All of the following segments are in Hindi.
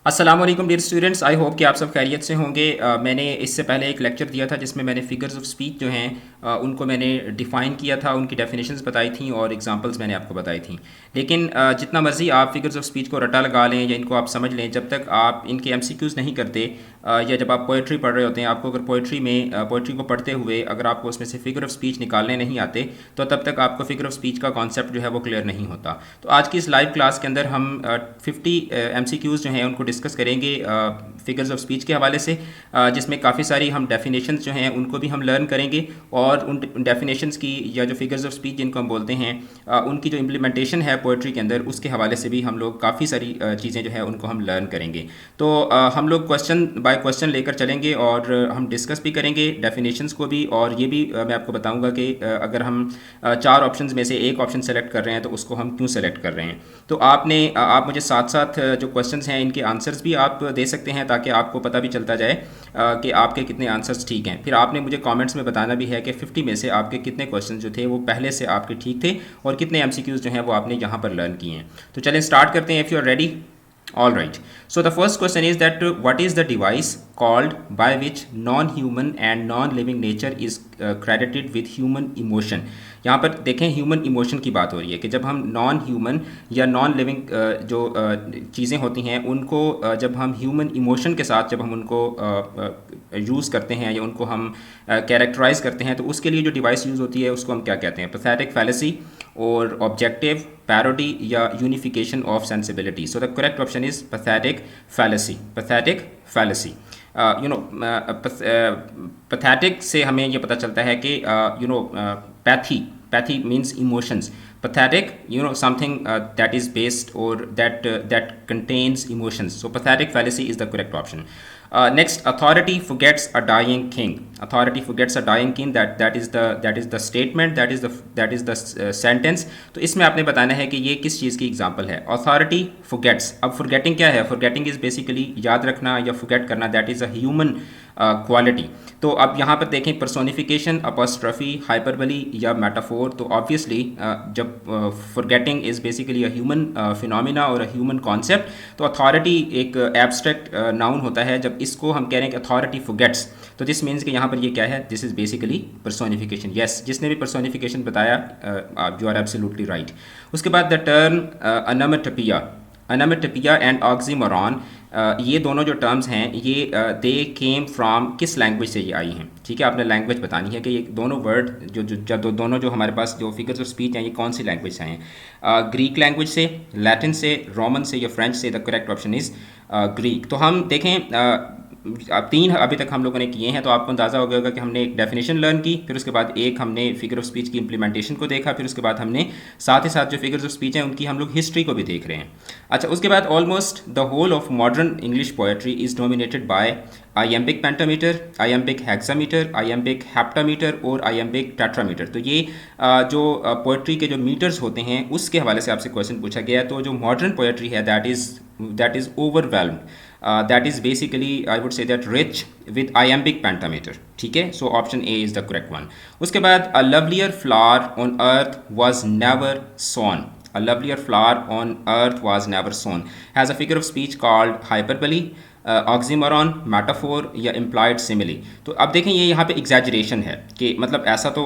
अस्सलाम वालेकुम डियर स्टूडेंट्स, आई होप कि आप सब खैरियत से होंगे। मैंने इससे पहले एक लेक्चर दिया था जिसमें मैंने फिगर्स ऑफ स्पीच जो हैं उनको मैंने डिफ़ाइन किया था, उनकी डेफिनेशंस बताई थी और एग्जांपल्स मैंने आपको बताई थी। लेकिन जितना मर्ज़ी आप फिगर्स ऑफ स्पीच को रटा लगा लें या इनको आप समझ लें, जब तक आप इनके एमसीक्यूज़ नहीं करते या जब आप पोइट्री पढ़ रहे होते हैं, आपको अगर पोइट्री में पोइट्री को पढ़ते हुए अगर आपको उसमें से फिगर ऑफ स्पीच निकालने नहीं आते तो तब तक आपको फिगर ऑफ स्पीच का कॉन्सेप्ट जो है वो क्लियर नहीं होता। तो आज की इस लाइव क्लास के अंदर हम 50 एमसीक्यूज़ जो हैं उनको डिस्कस करेंगे फिगर्स ऑफ स्पीच के हवाले से, जिसमें काफ़ी सारी हम डेफिनेशंस जो हैं उनको भी हम लर्न करेंगे और उन डेफिनेशंस की या जो फिगर्स ऑफ स्पीच जिनको हम बोलते हैं उनकी जो इम्प्लीमेंटेशन है पोइट्री के अंदर उसके हवाले से भी हम लोग काफ़ी सारी चीज़ें जो है उनको हम लर्न करेंगे। तो हम लोग क्वेश्चन बाय क्वेश्चन लेकर चलेंगे और हम डिस्कस भी करेंगे डेफिनेशंस को भी, और ये भी मैं आपको बताऊंगा कि अगर हम चार ऑप्शंस में से एक ऑप्शन सेलेक्ट कर रहे हैं तो उसको हम क्यों सेलेक्ट कर रहे हैं। तो आप मुझे साथ साथ जो क्वेश्चंस हैं इनके आंसर्स भी आप दे सकते हैं ताकि आपको पता भी चलता जाए कि आपके कितने आंसर्स ठीक हैं। फिर आपने मुझे कमेंट्स में बताना भी है कि 50 में से आपके कितने क्वेश्चन जो थे वो पहले से आपके ठीक थे और कितने एमसीक्यूज़ जो हैं वो आपने यहाँ पर लर्न किए हैं। तो चलें स्टार्ट करते हैं, if you are ready. All right. So the first question is that what is the device called by which non-human and non-living nature is credited with human emotion? यहाँ पर देखें ह्यूमन इमोशन की बात हो रही है कि जब हम नॉन ह्यूमन या नॉन लिविंग जो चीज़ें होती हैं उनको जब हम ह्यूमन इमोशन के साथ जब हम उनको यूज़ करते हैं या उनको हम कैरेक्टराइज करते हैं तो उसके लिए जो डिवाइस यूज़ होती है उसको हम क्या कहते हैं? पैथेटिक फैलेसी और ऑब्जेक्टिव पैरोडी या unification of sensibility. So the correct option is pathetic fallacy. Pathetic fallacy pathetic से हमें ये पता चलता है कि pathy means emotions. Pathetic, something that is based or that contains emotions. So pathetic fallacy is the correct option. Next, authority forgets a dying king. Authority forgets a dying king. That is the statement. That is the sentence. तो इसमें आपने बताना है कि ये किस चीज़ की एग्जाम्पल है। Authority forgets. अब forgetting क्या है? Forgetting is basically याद रखना या forget करना. That is a human quality. तो अब यहाँ पर देखें पर्सोनिफिकेशन, अपॉस्ट्रफी, हाइपरबली या मेटाफोर। तो ऑब्वियसली जब forgetting is basically a human phenomena और अ ह्यूमन कॉन्सेप्ट, तो अथॉरिटी एक एब्स्ट्रैक्ट नाउन होता है। जब इसको हम कह रहे हैं कि अथॉरिटी फॉरगेट्स, तो दिस मीन्स कि यहाँ पर ये क्या है? This is basically personification. Yes, जिसने भी पर्सोनिफिकेशन बताया यू आर एब्सोल्युटली राइट। उसके बाद द टर्म अनमेटोपिया एंड ऑक्सीमोरॉन, ये दोनों जो टर्म्स हैं ये दे केम फ्रॉम किस लैंग्वेज से ये आई हैं? ठीक है, आपने लैंग्वेज बतानी है कि ये दोनों वर्ड दोनों जो हमारे पास जो फिगर्स ऑफ स्पीच हैं ये कौन सी लैंग्वेज से हैं? ग्रीक लैंग्वेज से, लैटिन से, रोमन से या फ्रेंच से? The correct option is Greek. तो हम देखें अब तीन अभी तक हम लोगों ने किए हैं, तो आपको अंदाज़ा हो गया होगा कि हमने एक डेफिनेशन लर्न की, फिर उसके बाद एक हमने फिगर ऑफ स्पीच की इम्प्लीमेंटेशन को देखा, फिर उसके बाद हमने साथ ही साथ जो फिगर्स ऑफ स्पीच हैं उनकी हम लोग हिस्ट्री को भी देख रहे हैं। अच्छा, उसके बाद almost the whole of modern English poetry is dominated by iambic pentameter, iambic hexameter, iambic heptameter और आइएम्बिक टेट्रामीटर। तो ये जो पोएट्री के जो मीटर्स होते हैं उसके हवाले से आपसे क्वेश्चन पूछा गया है। तो जो मॉडर्न पोएट्री है that is overwhelmed, that is basically I would say that rich with iambic pentameter। ठीक है, so option A is the correct one। उसके बाद a lovelier flower on earth was never sown। A lovelier flower on earth was never sown has a figure of speech called hyperbole, oxymoron, metaphor या इम्प्लाइड सिमिली। तो अब देखें ये यहाँ पे एग्जैजरेशन है कि मतलब ऐसा तो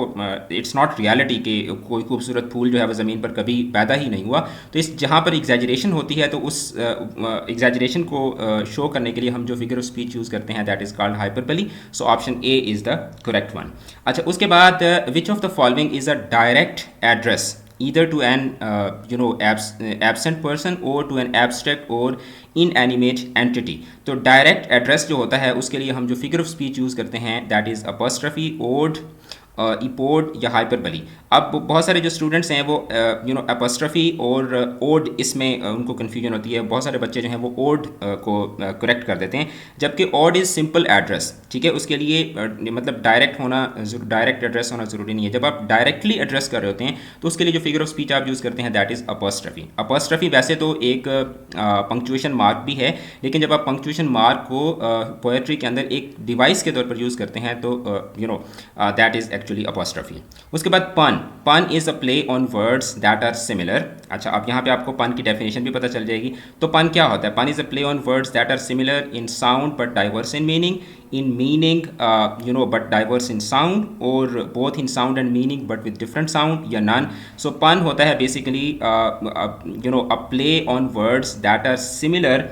इट्स नॉट रियलिटी कि कोई खूबसूरत फूल जो है वो ज़मीन पर कभी पैदा ही नहीं हुआ। तो इस जहाँ पर एग्जैजरेशन होती है तो उस एग्जैजरेशन को शो करने के लिए हम जो फिगर ऑफ स्पीच यूज़ करते हैं that is called hyperbole. So option A is the correct one. अच्छा, उसके बाद which of the following is a direct address either to an absent person or to an abstract or inanimate entity। तो डायरेक्ट एड्रेस जो होता है उसके लिए हम जो फिगर ऑफ स्पीच यूज़ करते हैं that is apostrophe, ode, epode या हाइपरबली। अब बहुत सारे जो स्टूडेंट्स हैं वो अपॉस्ट्रफी और ओड इसमें उनको कन्फ्यूजन होती है। बहुत सारे बच्चे जो हैं वो ओड को करेक्ट कर देते हैं, जबकि ओड इज़ सिंपल एड्रेस। ठीक है, उसके लिए मतलब डायरेक्ट एड्रेस होना ज़रूरी नहीं है। जब आप डायरेक्टली एड्रेस कर रहे होते हैं तो उसके लिए जो फिगर ऑफ स्पीच आप यूज़ करते हैं दैट इज़ अपॉस्ट्रफी। अपॉस्ट्रफी वैसे तो एक पंक्चुएशन मार्क भी है, लेकिन जब आप पंक्चुएशन मार्क को पोएट्री के अंदर एक डिवाइस के तौर पर यूज़ करते हैं तो दैट इज़ एक्चुअली अपॉस्ट्रफी। उसके बाद pun is a play on words that are similar. अच्छा, अब यहाँ पे आपको पन की डेफिनेशन भी पता चल जाएगी। तो पन क्या होता है? Pun is a play on words that are similar in sound but diverse in meaning, but diverse in sound, और both in sound and meaning but with different sound, या नन। सो पन होता है basically a play on words that are similar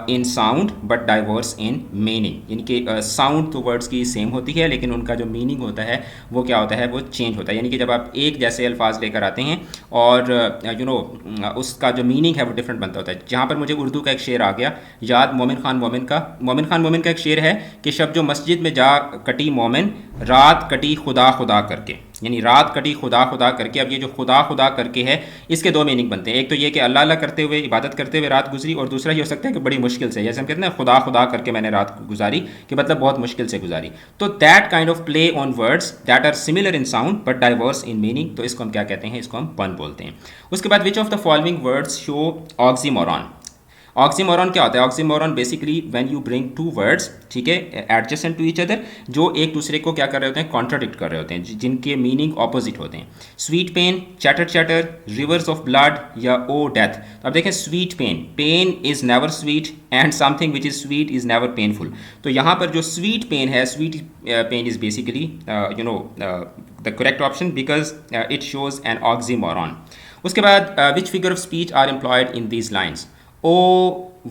in sound but diverse in meaning, यानी कि साउंड तो वर्ड्स की सेम होती है लेकिन उनका जो मीनिंग होता है वो क्या होता है, वो चेंज होता है। यानी कि जब आप एक जैसे अल्फाज लेकर आते हैं और उसका जो मीनिंग है वो डिफरेंट बनता होता है। जहाँ पर मुझे उर्दू का एक शेर आ गया याद, मोमिन खान मोमिन का एक शेर है कि शब जो मस्जिद में जा कटी मोमिन, रात कटी खुदा खुदा करके, यानी रात कटी खुदा खुदा करके। अब ये जो खुदा खुदा करके है इसके दो मीनिंग बनते हैं। एक तो ये कि अल्लाह अल्लाह करते हुए, इबादत करते हुए रात गुजरी, और दूसरा ये हो सकता है कि बड़ी मुश्किल से, जैसे हम कहते हैं खुदा खुदा करके मैंने रात गुजारी, कि मतलब बहुत मुश्किल से गुजारी। तो that kind of play on words that are similar in sound but diverse in meaning, तो इसको हम क्या कहते हैं? इसको हम पन बोलते हैं। उसके बाद which of the following words show oxymoron. Oxymoron क्या होता है? Oxymoron basically when you bring two words, ठीक है, एडजेसेंट टू ईच अदर, जो एक दूसरे को क्या कर रहे होते हैं? कॉन्ट्राडिक्ट कर रहे होते हैं, जिनके मीनिंग ऑपोजिट होते हैं। Sweet pain, chatter chatter, rivers of blood, या ओ डेथ। तो अब देखें, sweet pain, pain is never sweet and something which is sweet is never painful. तो यहाँ पर जो स्वीट पेन है, sweet pain is basically the correct option because it shows an oxymoron. उसके बाद which figure of speech are employed in these lines? O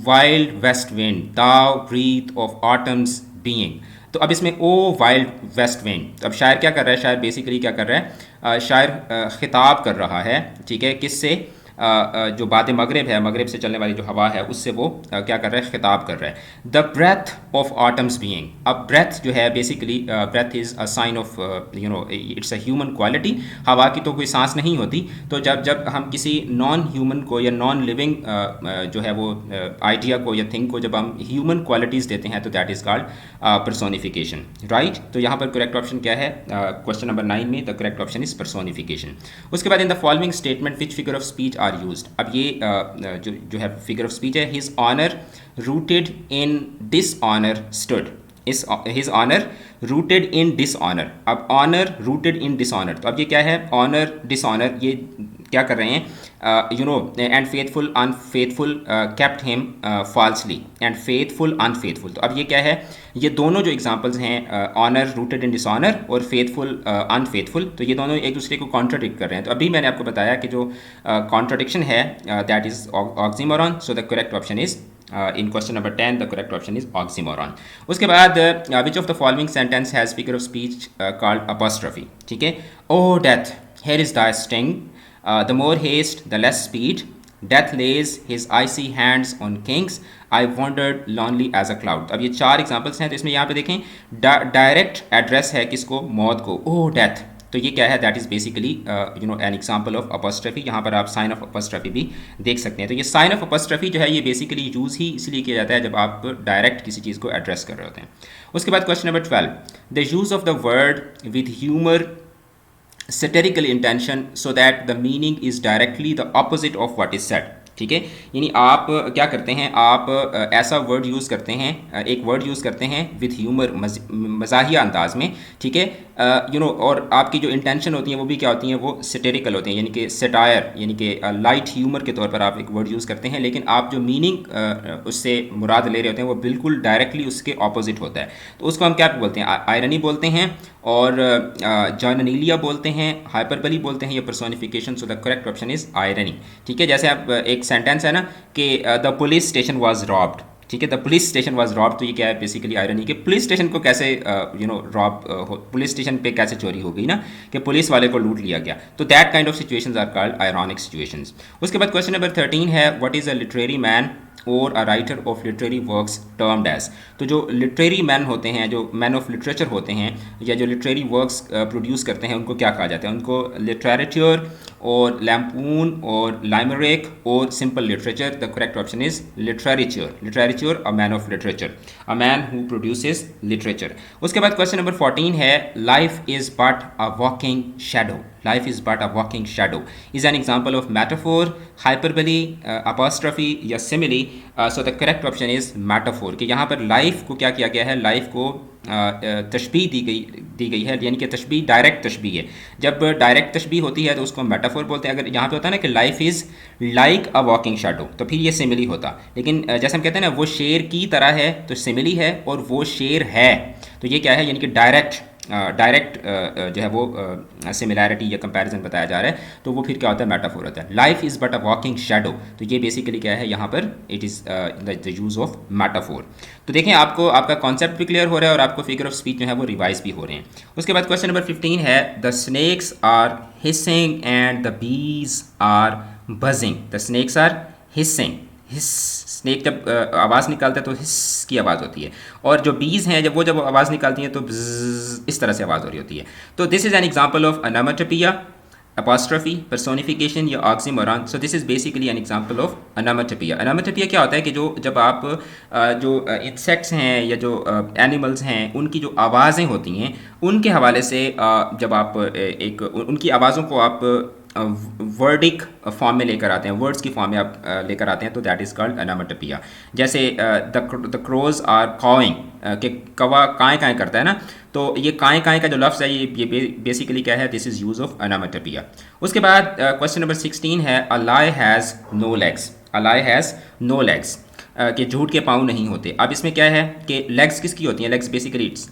wild west wind, thou breath of autumn's being. तो अब इसमें ओ वाइल्ड वेस्ट विंड, तो अब शायर क्या कर रहा है? शायर बेसिकली क्या कर रहा है? शायर खिताब कर रहा है, ठीक है, किससे? जो बाद मगरिब है, मगरिब से चलने वाली जो हवा है, उससे वो क्या कर रहा है? खिताब कर रहा है। The breath of autumn's being. अब ब्रेथ जो है basically, breath is a sign of it's a human quality. हवा की तो कोई सांस नहीं होती, तो जब हम किसी नॉन ह्यूमन को या नॉन लिविंग जो है वो आइडिया को या थिंग को जब हम ह्यूमन क्वालिटीज़ देते हैं तो that is called personification, right. तो यहाँ पर करेक्ट ऑप्शन क्या है? क्वेश्चन नंबर 9 में the correct option is personification. उसके बाद in the following statement which figure of speech are used. अब ये जो है फिगर ऑफ स्पीच है, his honour rooted in dishonour stood, his honour rooted in dishonour. अब ऑनर रूटेड इन डिसऑनर, तो अब ये क्या है? ऑनर डिसऑनर, ये क्या कर रहे हैं? And faithful unfaithful kept him falsely, and faithful unfaithful. तो अब ये क्या है? ये दोनों जो एग्जांपल्स हैं, ऑनर रूटेड इन डिसऑनर और फेथफुल अनफेथफुल, तो ये दोनों एक दूसरे को कॉन्ट्राडिक्ट कर रहे हैं। तो अभी मैंने आपको बताया कि जो कॉन्ट्राडिक्शन है that is oxymoron. So the correct option is in question number 10 the correct option is oxymoron. उसके बाद which of the following sentence has figure of speech called apostrophe, ठीक है? Oh death, here is thy sting, the more haste the less speed, death lays his icy hands on kings, I wandered lonely as a cloud. अब ये 4 एग्जाम्पल्स हैं, तो इसमें यहाँ पे देखें डायरेक्ट एड्रेस है किसको? मौत को। oh death, तो ये क्या है? That is basically an example of apostrophe. यहाँ पर आप साइन ऑफ अपॉस्ट्रफी भी देख सकते हैं। तो ये साइन ऑफ अपॉस्ट्रफी जो है ये बेसिकली यूज़ ही इसलिए किया जाता है जब आप डायरेक्ट किसी चीज़ को एड्रेस कर रहे होते हैं। उसके बाद question number 12, the use of the word with humour satirical intention so that the meaning is directly the opposite of what is said, ठीक है। यानी आप क्या करते हैं? आप ऐसा वर्ड यूज़ करते हैं, एक वर्ड यूज़ करते हैं विद ह्यूमर, मज़ाहिया अंदाज में, ठीक है, और आपकी जो इंटेंशन होती हैं वो भी क्या होती हैं? वो सेटेरिकल होती हैं, यानी कि सेटायर, यानी कि लाइट ह्यूमर के तौर पर आप एक वर्ड यूज़ करते हैं, लेकिन आप जो मीनिंग उससे मुराद ले रहे होते हैं वो बिल्कुल डायरेक्टली उसके ऑपोजिट होता है। तो उसको हम क्या बोलते हैं? आयरनी बोलते हैं, और जॉननीलिया बोलते हैं, हाइपरबली बोलते हैं, या personification. So the correct option is irony, ठीक है। जैसे आप एक सेंटेंस है ना कि the police station was robbed, ठीक है, the police station was robbed, तो ये क्या है? बेसिकली आयरनी कि पुलिस स्टेशन को कैसे पुलिस स्टेशन पे कैसे चोरी हो गई ना, कि पुलिस वाले को लूट लिया गया। तो that kind of situations are called ironic situations. उसके बाद क्वेश्चन नंबर 13 है what is a literary man और a writer of literary works termed as. तो जो लिटरेरी मैन होते हैं, जो मैन ऑफ लिटरेचर होते हैं, या जो लिटरेरी वर्क्स प्रोड्यूस करते हैं, उनको क्या कहा जाता है? उनको लिटरेचर और लैम्पून और लाइमरेक और simple literature. The correct option is literature, a man of literature, a man who produces literature. उसके बाद क्वेश्चन नंबर 14 है life is but a walking shadow, life is but a walking shadow is an example of metaphor, hyperbole, apostrophe या simile. So the correct option is metaphor कि यहाँ पर life को क्या किया गया है, life को तशबीह दी गई है, यानी कि तशबीह डायरेक्ट तशबीह है. जब डायरेक्ट तशबीह होती है तो उसको मेटाफोर बोलते हैं. अगर यहाँ पे होता है ना कि life is like a walking shadow तो फिर ये सिमिली होता. लेकिन जैसे हम कहते हैं ना वो शेर की तरह है तो सिमिली है, और वो शेर है तो ये क्या है, यानी कि डायरेक्ट जो है वो सिमिलैरिटी या कंपैरिजन बताया जा रहा है, तो वो फिर क्या होता है, मेटाफोर होता है. Life is but a walking shadow, तो ये बेसिकली क्या है यहाँ पर, it is the use of metaphor. तो देखें आपको आपका कॉन्सेप्ट भी क्लियर हो रहा है और आपको फिगर ऑफ स्पीच जो है वो रिवाइज भी हो रहे हैं. उसके बाद क्वेश्चन नंबर 15 है, the snakes are hissing and the bees are buzzing. The snakes are hissing, hiss, snake जब आवाज़ निकालता है तो हिस की आवाज़ होती है, और जो बीज हैं जब आवाज़ निकालती हैं तो इस तरह से आवाज़ हो रही होती है. तो this is an example of onomatopoeia, apostrophe, personification या oxymoron. So this is basically an example of onomatopoeia. Onomatopoeia क्या होता है कि जब आप जो इंसेक्ट्स हैं या जो एनिमल्स हैं उनकी जो आवाज़ें होती हैं उनके हवाले से जब आप उनकी आवाज़ों को आप वर्डिक फॉर्म में लेकर आते हैं, वर्ड्स की फॉर्म में आप लेकर आते हैं, तो दैट इज़ कॉल्ड अनामेटोपिया. जैसे द क्रोज आर कॉइंग, कि कौवा काएँ काएँ करता है ना, तो ये काएँ काएँ का जो लफ्ज़ है ये बेसिकली क्या है, this is use of onomatopoeia. उसके बाद क्वेश्चन नंबर 16 है, a lie has no legs. A lie has no legs, कि झूठ के पाँव नहीं होते. अब इसमें क्या है कि लेग्स किसकी होती हैं, legs basically it's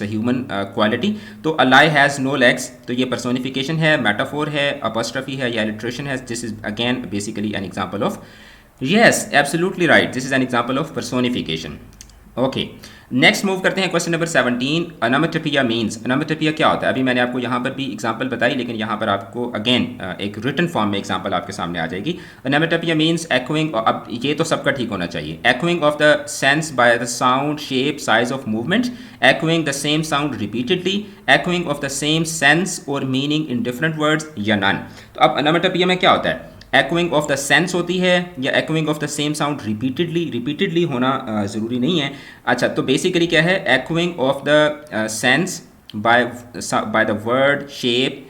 a human quality. तो अ लाई हैज़ नो लेग्स, तो ये पर्सोनिफिकेशन है, मेटाफोर है, अपॉस्ट्रफी है या इलिट्रेशन है. This is again basically an example of, yes absolutely right, this is an example of personification. Okay, next move करते हैं क्वेश्चन नंबर 17. अनामेटोपिया मीन्स, अनामेटोपिया क्या होता है. अभी मैंने आपको यहाँ पर भी एग्जांपल बताई, लेकिन यहाँ पर आपको अगेन एक रिटन फॉर्म में एग्जांपल आपके सामने आ जाएगी. अनामेटोपिया मीन्स एक्विंग, अब ये तो सबका ठीक होना चाहिए, echoing of the sense by the sound, shape, size of movement, echoing the same sound repeatedly, echoing of the same sense और मीनिंग इन डिफरेंट वर्ड्स या नन. तो अब अनामेटोपिया में क्या होता है, एक्विंग ऑफ द सेंस होती है या echoing of the same sound repeatedly होना ज़रूरी नहीं है. अच्छा, तो बेसिकली क्या है, echoing of the sense by the word, shape,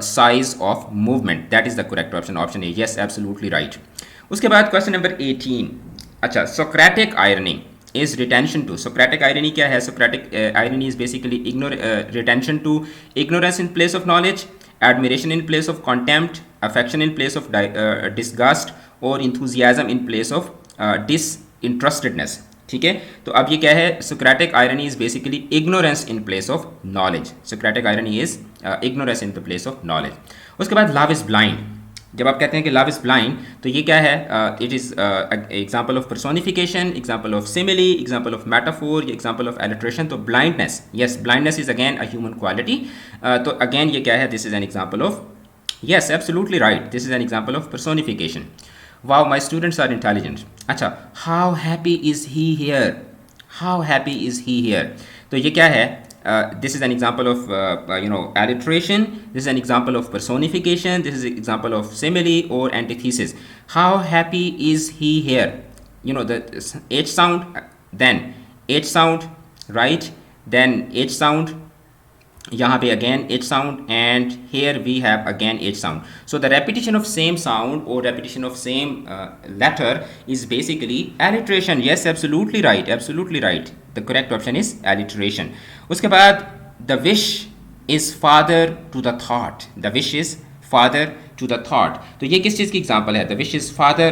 size of movement, that is the correct option, option A, yes absolutely right. उसके बाद क्वेश्चन नंबर 18. अच्छा, Socratic irony is retention to. Socratic irony क्या है, Socratic irony is basically retention to ignorance in place of knowledge, admiration in place of contempt, affection in place of disgust और enthusiasm in place of disinterestedness. ठीक है, तो अब ये क्या है, Socratic irony is basically ignorance in place of knowledge. Socratic irony is ignorance in the place of knowledge. उसके बाद love is blind. जब आप कहते हैं कि लव इज़ ब्लाइंड, तो ये क्या है, it is example of personification, example of simile, example of metaphor, example of alliteration. तो blindness, yes blindness is again a human quality. तो अगेन ये क्या है, this is an example of, yes absolutely right, this is an example of personification. Wow, my students are intelligent. अच्छा, how happy is he here, how happy is he here, तो ये क्या है, this is an example of alliteration, this is an example of personification, this is an example of simile or antithesis. How happy is he here, the h sound, then h sound, right, then h sound, यहाँ पे again h sound, and here we have again h sound. So the repetition of same sound or repetition of same letter is basically alliteration. Yes, absolutely right, absolutely right. The correct option is alliteration. उसके बाद the wish is father to the thought. The wish is father to the thought. तो ये किस चीज़ की एग्जांपल है, the wish is father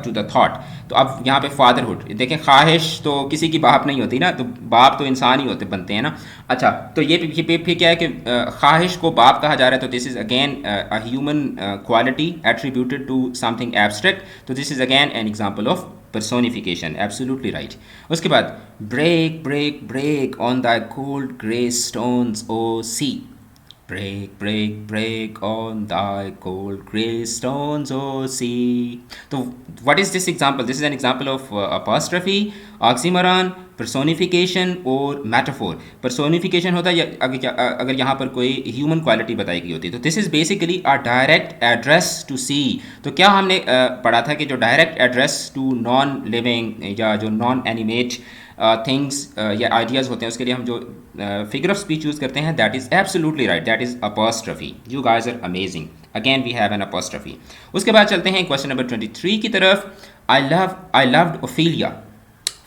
to the thought. तो अब यहाँ पे फादरहुड देखें, ख्वाहिश तो किसी की बाप नहीं होती ना, तो बाप तो इंसान ही होते बनते हैं ना. अच्छा, तो ये फिर क्या है कि ख्वाहिश को बाप कहा जा रहा है, तो this is again a human quality attributed to something abstract. तो this is again an example of personification, absolutely right. उसके बाद break break break on thy cold grey stones, O sea. Break, break, break on thy cold grey stones, O sea. So, what is this example? This is an example of apostrophe oxymoron, personification और मेटाफोर। पर्सोनिफिकेशन होता है अगर यहाँ पर कोई ह्यूमन क्वालिटी बताई गई होती है, तो this is basically a direct address to sea. तो क्या हमने पढ़ा था कि जो direct address to non living या जो नॉन एनिमेट थिंग्स या आइडियाज़ होते हैं, उसके लिए हम जो फिगर ऑफ स्पीच यूज़ करते हैं, that is absolutely right, that is apostrophe. You guys are amazing, again we have an apostrophe. उसके बाद चलते हैं क्वेश्चन नंबर 23 की तरफ। I loved Ophelia,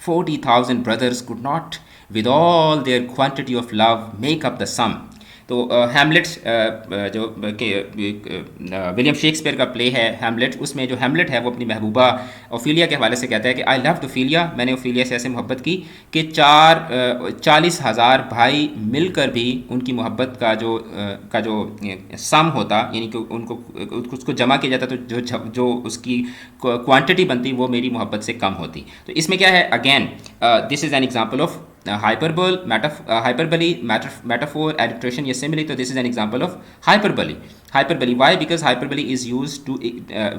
40,000 brothers could not, with all their quantity of love, make up the sum. तो हैमलेट जो विलियम शेक्सपियर का प्ले है हैमलेट, उसमें जो हैमलेट है वो अपनी महबूबा ओफिलिया के हवाले से कहता है कि आई लव्ड ओफिलिया, मैंने ओफिलिया से ऐसे मोहब्बत की कि 40,000 भाई मिलकर भी उनकी मोहब्बत का जो सम होता, यानी कि उनको उसको जमा किया जाता, तो जो उसकी क्वांटिटी बनती वो मेरी मोहब्बत से कम होती। तो इसमें क्या है, again this is an example of hyperbole, metaphor, alliteration या simile. तो this is an example of hyperbole. Why? Because hyperbole is used to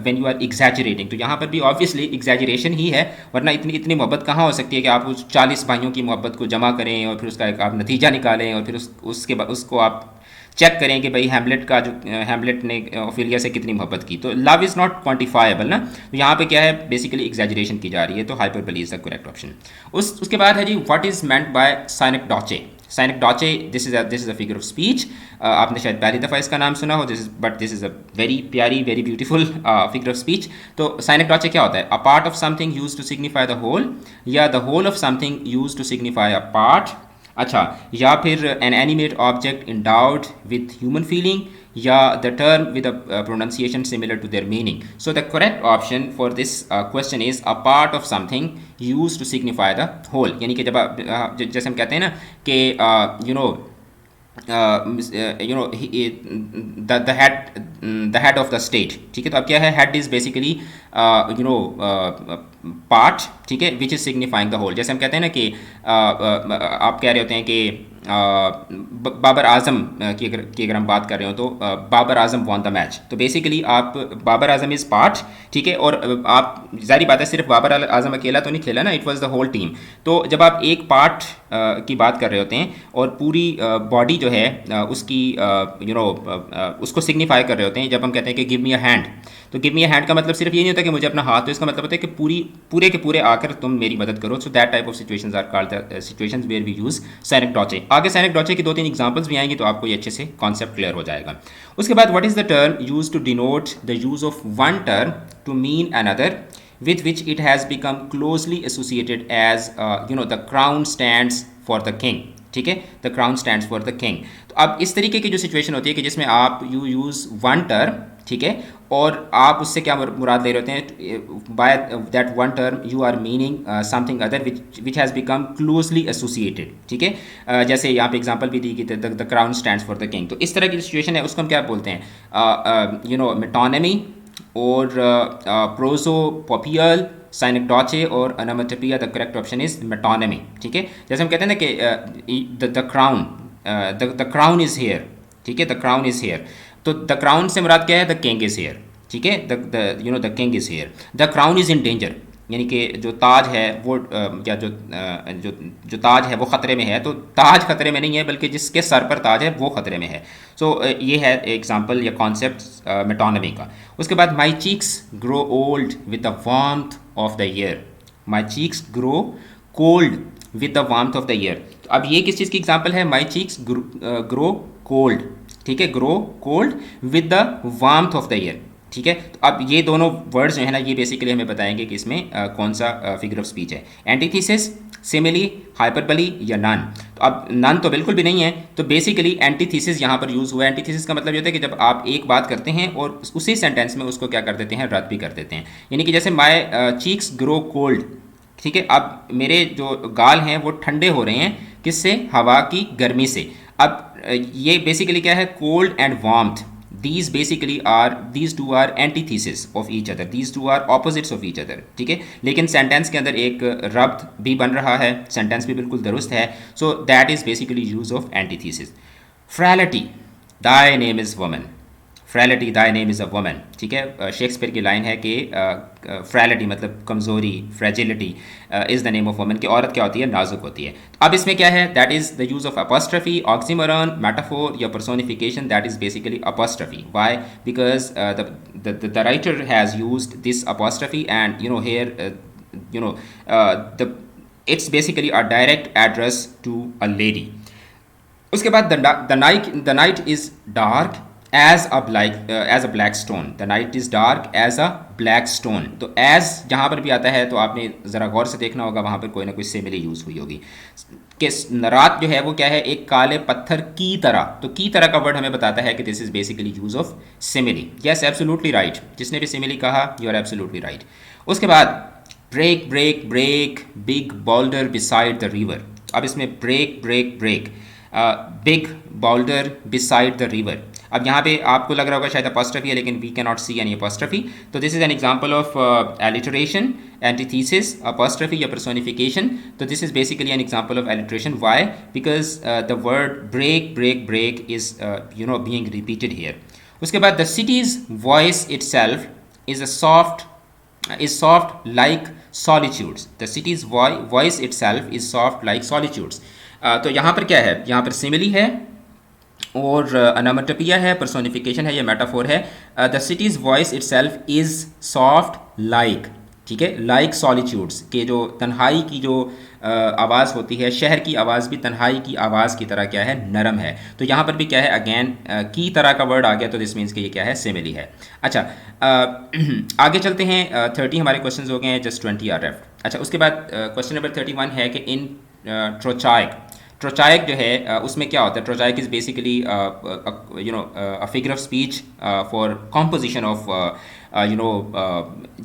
when you are exaggerating. तो यहाँ पर भी obviously exaggeration ही है, वरना इतनी मोहब्बत कहाँ हो सकती है कि आप उस 40 भाइयों की मोहब्बत को जमा करें और फिर उसका एक आप नतीजा निकालें और फिर उसके बाद उसको आप चेक करें कि भाई हैमलेट ने ओफिलिया से कितनी मोहब्बत की। तो लव इज़ नॉट क्वान्टिफाइबल ना, तो यहाँ पे क्या है, बेसिकली एग्जैजरेशन की जा रही है, तो hyperbole is the correct option. उसके बाद है जी, what is meant by synecdoche. Synecdoche, this is a figure of speech. आपने शायद पहली दफ़ा इसका नाम सुना हो, दिस इज़ अ वेरी प्यारी, very beautiful figure of speech. तो साइनेक्डोचे क्या होता है, a part of something use to signify the whole, या the whole of something use to signify a part. अच्छा, या फिर N animate object endowed with human feeling, या the term with a pronunciation similar to their meaning. So the correct option for this question is a part of something use to signify the whole. यानी कि जब जैसे हम कहते हैं ना कि the head of the state, ठीक है। तो अब क्या है, head is basically part, ठीक है, which is signifying the whole। जैसे हम कहते हैं ना कि आप कह रहे होते हैं कि बाबर आजम की अगर हम बात कर रहे हो, तो Babar Azam won the match. तो बेसिकली आप बाबर आजम इज़ पार्ट, ठीक है, और आप जाहिर बात है सिर्फ बाबर आजम अकेला तो नहीं खेला ना, it was the whole team. तो जब आप एक पार्ट की बात कर रहे होते हैं और पूरी बॉडी जो है उसकी उसको सिग्निफाई कर रहे होते हैं, जब हम कहते हैं कि गिव मी अ हैंड, तो गिव मी अ हैंड का मतलब सिर्फ ये नहीं होता कि मुझे अपना हाथ, तो इसका मतलब होता है कि पूरे के पूरे आकर तुम मेरी मदद करो। So that type of situations are called the situations where we use synecdoche. आगे साइनेक्डोचे की 2-3 एग्जांपल्स भी आएंगी, तो आपको ये अच्छे से कॉन्सेप्ट क्लियर हो जाएगा। उसके बाद what is the term use to denote the use of one term to mean another with which it has become closely associated as the crown stands for the king, ठीक है, the crown stands for the king. तो अब इस तरीके की जो सिचुएशन होती है कि जिसमें आप यू यूज़ वन टर्म, ठीक है, और आप उससे क्या मुराद ले रहे होते हैं, by that one term you are meaning something other which has become closely associated, ठीक है। जैसे यहाँ पे एग्जांपल भी दी गई, the crown stands for the king. तो इस तरह की सिचुएशन है, उसको हम क्या बोलते हैं, मेटोनमी और प्रोसोपोपियल, साइनेक्डोचे और onomatopoeia. The correct option is metonymy, ठीक है। जैसे हम कहते हैं ना कि द क्राउन इज हेयर, ठीक है, द क्राउन इज हेयर। तो द क्राउन से मुराद क्या है, द किंग इज हेयर, ठीक है, the king is here. The crown is in danger, यानी कि जो ताज है वो या जो ताज है वो ख़तरे में है। तो ताज ख़तरे में नहीं है, बल्कि जिसके सर पर ताज है वो ख़तरे में है। सो ये है एग्जांपल या कॉन्सेप्ट मेटोनमी का। उसके बाद माई cheeks grow old with the warmth of the year. My cheeks grow cold with the warmth of the year. तो अब ये किस चीज़ की एग्जांपल है, माई चीक्स ग्रो कोल्ड, ठीक है, grow cold with the warmth of the year, ठीक है। तो अब ये दोनों वर्ड्स जो है ना, ये बेसिकली हमें बताएंगे कि इसमें कौन सा फिगर ऑफ स्पीच है, एंटीथेसिस, सिमिली, हाइपरबली या नन। तो अब नन तो बिल्कुल भी नहीं है, तो बेसिकली एंटीथेसिस यहाँ पर यूज़ हुआ है। एंटीथेसिस का मतलब ये होता है कि जब आप एक बात करते हैं और उसी सेंटेंस में उसको क्या कर देते हैं, रद्द भी कर देते हैं। यानी कि जैसे माई चीक्स ग्रो कोल्ड, ठीक है, अब मेरे जो गाल हैं वो ठंडे हो रहे हैं, किससे, हवा की गर्मी से। अब ये बेसिकली क्या है, cold and warmth, these two are antithesis of each other, these two are opposites of each other, ठीक है। लेकिन सेंटेंस के अंदर एक रब्त भी बन रहा है, सेंटेंस भी बिल्कुल दुरुस्त है। So that is basically use of antithesis. Frailty, thy name is woman, frailty thy name is a woman, ठीक है। शेक्सपियर की लाइन है कि फ्रैलिटी मतलब कमज़ोरी, fragility is the name of woman, कि औरत क्या होती है, नाजुक होती है। अब इसमें क्या है, that is the use of apostrophe, oxymoron, metaphor या personification, that is basically apostrophe. Why? Because the writer has used this apostrophe, and here you know the it's basically a direct address to a lady. उसके बाद the night is dark as a black stone, the night is dark as a black stone. तो एज जहाँ पर भी आता है तो आपने ज़रा गौर से देखना होगा, वहाँ पर कोई ना कोई सिमिली यूज़ हुई होगी कि रात जो है वो क्या है, एक काले पत्थर की तरह। तो की तरह का वर्ड हमें बताता है कि this is basically use of simile. Yes, absolutely right, जिसने भी सिमिली कहा यू आर एब्सोल्युटली राइट। उसके बाद break break break big boulder beside the river. अब इसमें break break break big boulder beside the river. अब यहाँ पे आपको लग रहा होगा शायद अपॉस्ट्रफी है, लेकिन we can not see any apostrophe. तो this is an example of alliteration, antithesis, apostrophe या पर्सोनिफिकेशन। तो this is basically an example of alliteration. Why? Because the word break break break is being repeated here. उसके बाद the city's voice itself is a soft like solitudes. The city's voice itself is soft like solitudes. तो यहाँ पर क्या है, यहाँ पर सिमिली है और अनामेटोपिया है, पर्सोनिफिकेशन है, ये मेटाफोर है। The cities voice itself is soft like, ठीक है, लाइक सॉलिट्यूड्स, के जो तन्हाई की जो आवाज़ होती है, शहर की आवाज़ भी तन्हाई की आवाज़ की तरह क्या है, नरम है। तो यहाँ पर भी क्या है, अगेन की तरह का वर्ड आ गया, तो दिस मीन्स कि ये क्या है, सिमिली है। अच्छा, आगे चलते हैं। 30 हमारे क्वेश्चन हो गए हैं, जस्ट 20 आर लेफ्ट। अच्छा, उसके बाद क्वेश्चन नंबर 31 है कि इन ट्रोचाइक, ट्रोचाइक जो है उसमें क्या होता है। Trochaic is basically a figure of speech for composition of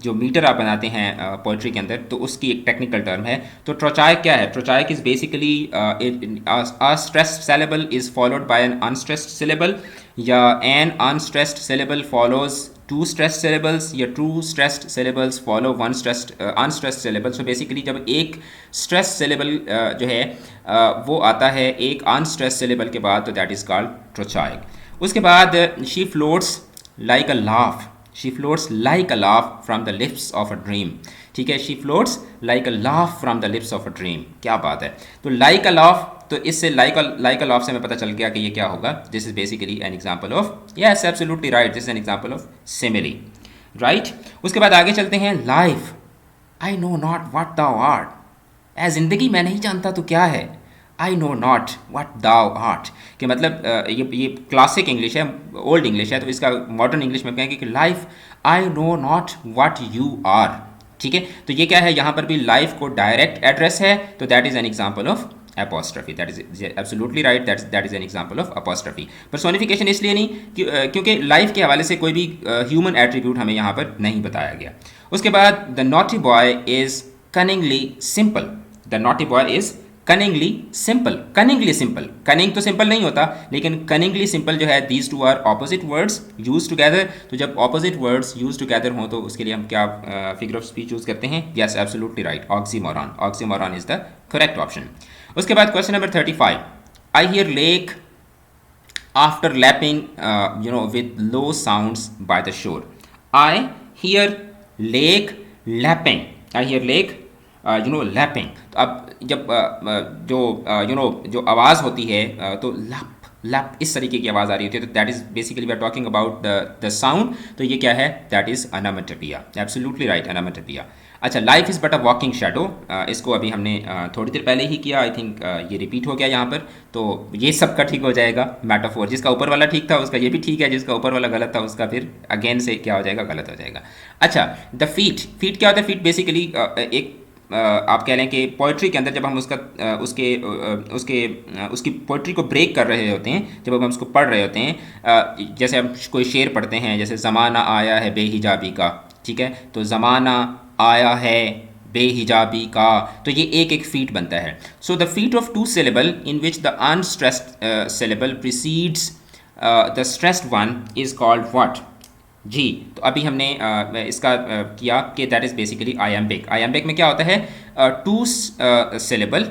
जो मीटर आप बनाते हैं पोइट्री के अंदर, तो उसकी एक टेक्निकल टर्म है। तो ट्रोचाइक क्या है? Trochaic is basically a stressed syllable is followed by an unstressed syllable, या an unstressed syllable follows two stressed syllables, या two stressed syllables follow one stressed unstressed syllable. So basically जब एक स्ट्रेस्ड सिलेबल जो है वो आता है एक अनस्ट्रेस्ड सिलेबल के बाद, तो दैट इज़ कॉल्ड ट्रोचाइक। उसके बाद she floats like a laugh, she floats like a laugh from the lips of a dream, ठीक है। She floats like a laugh from the lips of a dream, क्या बात है। तो लाइक अ लाफ, तो इससे लाइक अ लाफ से हमें पता चल गया कि ये क्या होगा, this is basically an example of, yes absolutely right, this is an example of simile, right. उसके बाद आगे चलते हैं। Life I know not what thou art, ए ज़िंदगी मैं नहीं जानता तो क्या है, I know not what thou art, कि मतलब ये क्लासिक इंग्लिश है, ओल्ड इंग्लिश है, तो इसका मॉडर्न इंग्लिश में कहेंगे कि life I know not what you are, ठीक है। तो ये क्या है, यहाँ पर भी लाइफ को डायरेक्ट एड्रेस है, तो that is an example of apostrophe, that is absolutely right, that is an example of apostrophe. Personification इसलिए नहीं क्योंकि लाइफ के हवाले से कोई भी ह्यूमन एट्रीब्यूट हमें यहाँ पर नहीं बताया गया। उसके बाद the naughty boy is cunningly simple, the naughty boy is cunningly simple, cunningly simple, cunning तो सिंपल नहीं होता, लेकिन कनिंगली सिंपल जो है, these two are opposite words use together. तो जब ऑपोजिट वर्ड्स यूज टुगेदर हों तो उसके लिए हम क्या फिगर ऑफ स्पीच यूज़ करते हैं, yes absolutely right, oxymoron, oxymoron is the correct option. उसके बाद question number 35, I hear lake after lapping with low sounds by the shore, I hear lake lapping, I hear lake lapping. तो अब जब जो आवाज़ होती है तो लप लप इस तरीके की आवाज़ आ रही होती है, तो that is basically we are talking about the sound. तो ये क्या है, that is onomatopoeia, absolutely right, onomatopoeia. अच्छा, life is but a walking shadow, इसको अभी हमने थोड़ी देर पहले ही किया, आई थिंक ये रिपीट हो गया यहाँ पर, तो ये सबका ठीक हो जाएगा। मेटाफोर, जिसका ऊपर वाला ठीक था उसका ये भी ठीक है, जिसका ऊपर वाला गलत था उसका फिर अगेन से क्या हो जाएगा, गलत हो जाएगा। अच्छा, द फीट, फीट क्या होता है? फीट बेसिकली एक आप कह लें कि पोइट्री के अंदर जब हम उसकी पोइट्री को ब्रेक कर रहे होते हैं, जब हम उसको पढ़ रहे होते हैं, जैसे हम कोई शेर पढ़ते हैं, जैसे ज़माना आया है बेहिजाबी का, ठीक है, तो ज़माना आया है बेहिजाबी का, तो ये एक एक फीट बनता है। So the feet of two syllable in which the unstressed syllable precedes the stressed one is called what जी। तो अभी हमने इसका किया कि that is basically iambic. Iambic में क्या होता है, टू सिलेबल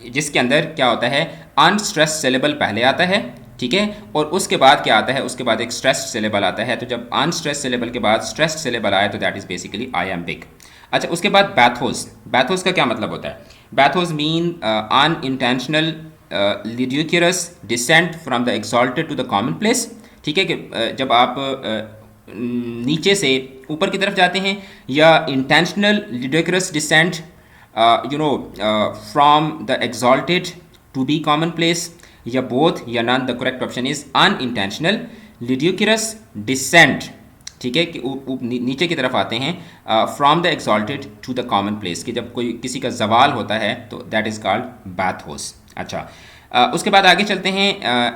जिसके अंदर क्या होता है, अनस्ट्रेस्ड सिलेबल पहले आता है ठीक है। और उसके बाद क्या आता है, उसके बाद एक स्ट्रेस्ड सिलेबल आता है। तो जब अनस्ट्रेस्ड सिलेबल के बाद स्ट्रेस्ड सिलेबल आया तो दैट इज़ बेसिकली आयम्बिक। अच्छा, उसके बाद बैथोस। बैथोस का क्या मतलब होता है? Bathos mean unintentional ludicrous descent from the exalted to the common place. ठीक है कि जब आप नीचे से ऊपर की तरफ जाते हैं, या intentional ludicrous descent from the exalted to be common place, या बोथ या none. The correct option is unintentional ludicrous descent. ठीक है कि नीचे की तरफ आते हैं from the exalted to the common place, कि जब कोई किसी का जवाल होता है तो दैट इज़ कॉल्ड बैथोस। अच्छा, उसके बाद आगे चलते हैं।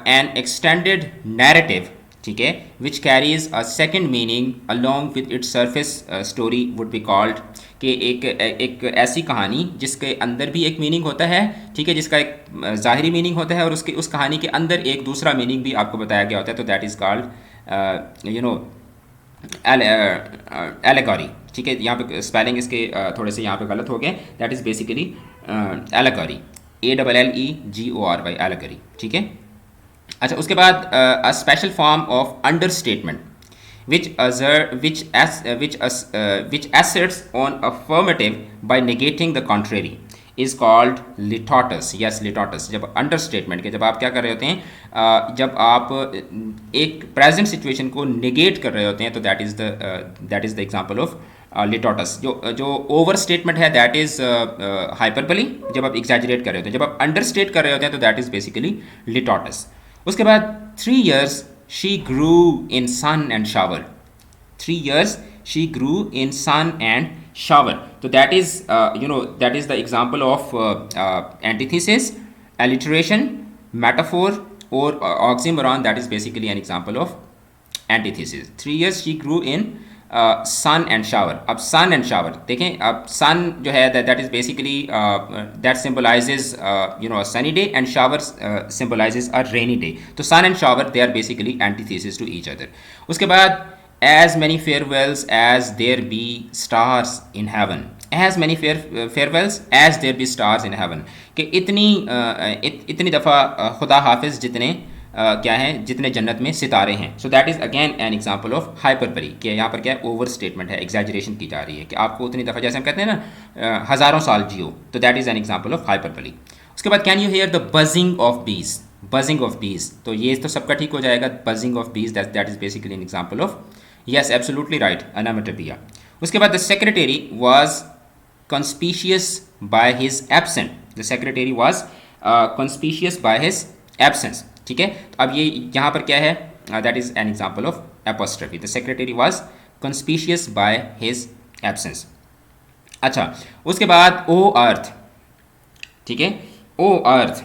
एन एक्सटेंडेड नैरेटिव, ठीक है, which carries a second meaning along with its surface story would be called, कि एक ऐसी कहानी जिसके अंदर भी एक मीनिंग होता है, ठीक है, जिसका एक ज़ाहिरी मीनिंग होता है और उसके उस कहानी के अंदर एक दूसरा मीनिंग भी आपको बताया गया होता है, तो दैट इज़ कॉल्ड एलेगोरी। ठीक है, यहाँ पे स्पेलिंग इसके थोड़े से यहाँ पे गलत हो गए। That is basically allegory, ALLEGORY, allegory. ठीक है। अच्छा, उसके बाद a special form of understatement which asserts on affirmative by negating the contrary is called litotes. Yes, litotes. जब अंडरस्टेटमेंट के जब आप क्या कर रहे होते हैं, जब आप एक प्रेजेंट सिचुएशन को नेगेट कर रहे होते हैं तो that is the example of litotes. जो ओवर स्टेटमेंट है दैट इज़ हाइपरबली, जब आप एग्जैजरेट कर रहे होते हैं। जब आप अंडरस्टेट कर रहे होते हैं तो दैट इज़ बेसिकली लिटोटस। उसके बाद 3 years she grew in sun and shower। 3 years she grew in sun and shower। So that is that is the example of antithesis, alliteration, metaphor or oxymoron। That is basically an example of antithesis। 3 years she grew in sun and shower. अब सन एंड शावर देखें, अब सन जो है that is basically that symbolizes sunny day, and shower symbolizes a rainy day. तो sun and shower they are basically antithesis to each other. उसके बाद as many farewells as there be stars in heaven. As many farewells as there be stars in heaven, कि इतनी दफ़ा खुदा हाफिज़ जितने क्या है, जितने जन्नत में सितारे हैं। सो that is again an example of hyperbole, कि यहाँ पर क्या है, ओवर स्टेटमेंट है, एग्जैजरेशन की जा रही है कि आपको उतनी दफ़ा, जैसे हम कहते हैं ना हज़ारों साल जियो, तो that is an example of hyperbole. उसके बाद can you hear the buzzing of bees. Buzzing of bees, तो ये तो सबका ठीक हो जाएगा। Buzzing of bees that is basically an example of, yes absolutely right, onomatopoeia. उसके बाद the secretary was conspicuous by his absence। the secretary was conspicuous by his absence। ठीक है, तो अब ये यहाँ पर क्या है, that is an example of apostrophe. The secretary was conspicuous by his absence. अच्छा, उसके बाद ओ अर्थ, ठीक है, O earth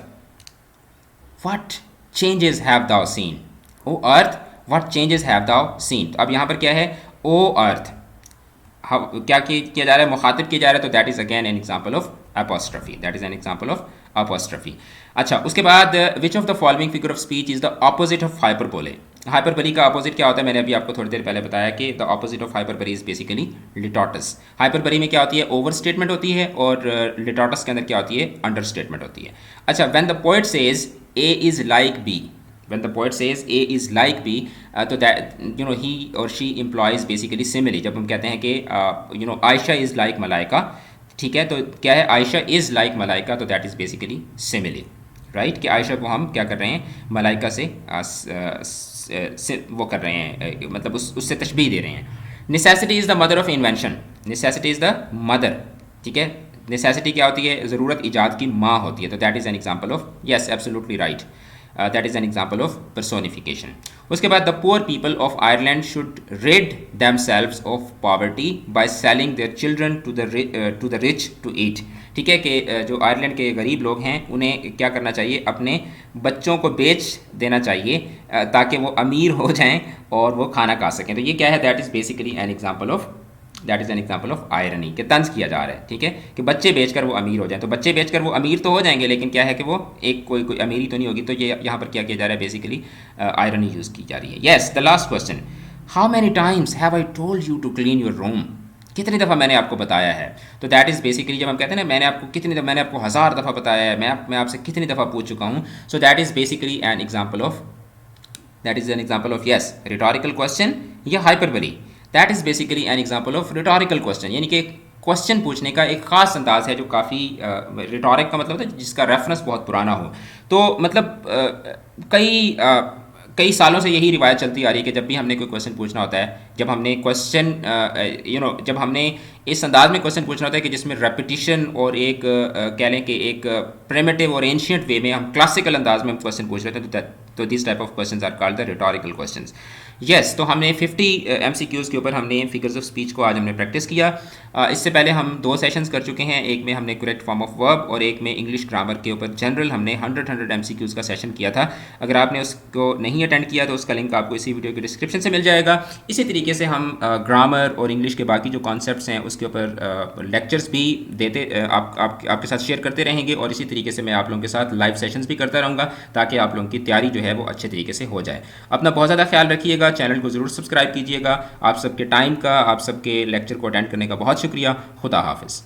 what changes have thou seen. O earth what changes have thou seen. तो अब यहाँ पर क्या है, ओ अर्थ क्या किया जा रहा है, मुखातिब किया जा रहा है, तो that is again an example of apostrophe. That is an example of apostrophe. अच्छा, उसके बाद which of the following figure of speech is the opposite of hyperbole. Hyperbole का अपोजिट क्या होता है, मैंने अभी आपको थोड़ी देर पहले बताया कि the opposite of hyperbole is basically litotes. Hyperbole में क्या होती है, ओवर स्टेटमेंट होती है, और लिटोटस के अंदर क्या होती है, अंडर स्टेटमेंट होती है। अच्छा, when the poet says A is like B, when the poet says A is like B, तो that he or she implies basically simile। जब हम कहते हैं कि आयशा इज़ लाइक मलाइका, ठीक है, तो क्या है, आयशा इज़ लाइक मलाइका, तो दैट इज़ बेसिकली सिमिले, राइट, कि आयशा को हम क्या कर रहे हैं, मलाइका से वो कर रहे हैं, मतलब उससे तशबीह दे रहे हैं। Necessity is the mother of invention. Necessity is the mother, ठीक है, नेसेसिटी क्या होती है, ज़रूरत ईजाद की माँ होती है, तो that is an example of, yes absolutely right, that is an example of personification। उसके बाद the poor people of Ireland should rid themselves of poverty by selling their children to the rich to eat. ठीक है, कि जो आयरलैंड के गरीब लोग हैं उन्हें क्या करना चाहिए, अपने बच्चों को बेच देना चाहिए ताकि वो अमीर हो जाएं और वो खाना खा सकें। तो ये क्या है, that is basically an example of, that is an example of irony, कि तंज किया जा रहा है, ठीक है, कि बच्चे बेचकर वो अमीर हो जाए। तो बच्चे बेचकर वो अमीर तो हो जाएंगे, लेकिन क्या है कि वो एक कोई अमीरी तो नहीं होगी। तो ये यहाँ पर क्या किया जा रहा है, बेसिकली आयरनी यूज़ की जा रही है। Yes, the last question, how many times have I told you to clean your room. कितनी दफ़ा मैंने आपको बताया है, तो दैट इज़ बेसिकली, जब हम कहते हैं ना मैंने आपको 1000 दफ़ा बताया है, मैं आपसे कितनी दफ़ा पूछ चुका हूँ, so that is basically an example of that is an example of yes rhetorical question या hyperbole, that is basically an example of rhetorical question, यानी कि क्वेश्चन पूछने का एक ख़ास अंदाज है जो काफ़ी रिटोरिक का मतलब होता है जिसका रेफरेंस बहुत पुराना हो। तो मतलब कई सालों से यही रिवायत चलती आ रही है कि जब भी हमने कोई क्वेश्चन पूछना होता है, जब हमने क्वेश्चन जब हमने इस अंदाज में क्वेश्चन पूछना होता है कि जिसमें रेपिटिशन और एक कह लें कि एक प्रिमिटिव और एंशियंट वे में हम क्लासिकल अंदाज में हम क्वेश्चन पूछ रहे थे, तो this type of questions are called the rhetorical questions. Yes, तो हमने 50 MCQs के ऊपर हमने फिगर्स ऑफ स्पीच को आज हमने प्रैक्टिस किया। इससे पहले हम 2 सेशंस कर चुके हैं, एक में हमने करेक्ट फॉर्म ऑफ वर्ब और एक में इंग्लिश ग्रामर के ऊपर जनरल हमने 100 MCQs का सेशन किया था। अगर आपने उसको नहीं अटेंड किया तो उसका लिंक आपको इसी वीडियो के डिस्क्रिप्शन से मिल जाएगा। इसी तरीके से हम ग्रामर और इंग्लिश के बाकी जो कॉन्सेप्ट्स हैं उसके ऊपर लेक्चर्स भी देते आपके साथ शेयर करते रहेंगे, और इसी तरीके से मैं आप लोगों के साथ लाइव सेशंस भी करता रहूँगा ताकि आप लोगों की तैयारी जो है वो अच्छे तरीके से हो जाए। अपना बहुत ज़्यादा ख्याल रखिएगा, चैनल को ज़रूर सब्सक्राइब कीजिएगा। आप सबके टाइम का, आप सबके लेक्चर को अटेंड करने का बहुत शुक्रिया। खुदा हाफिज़।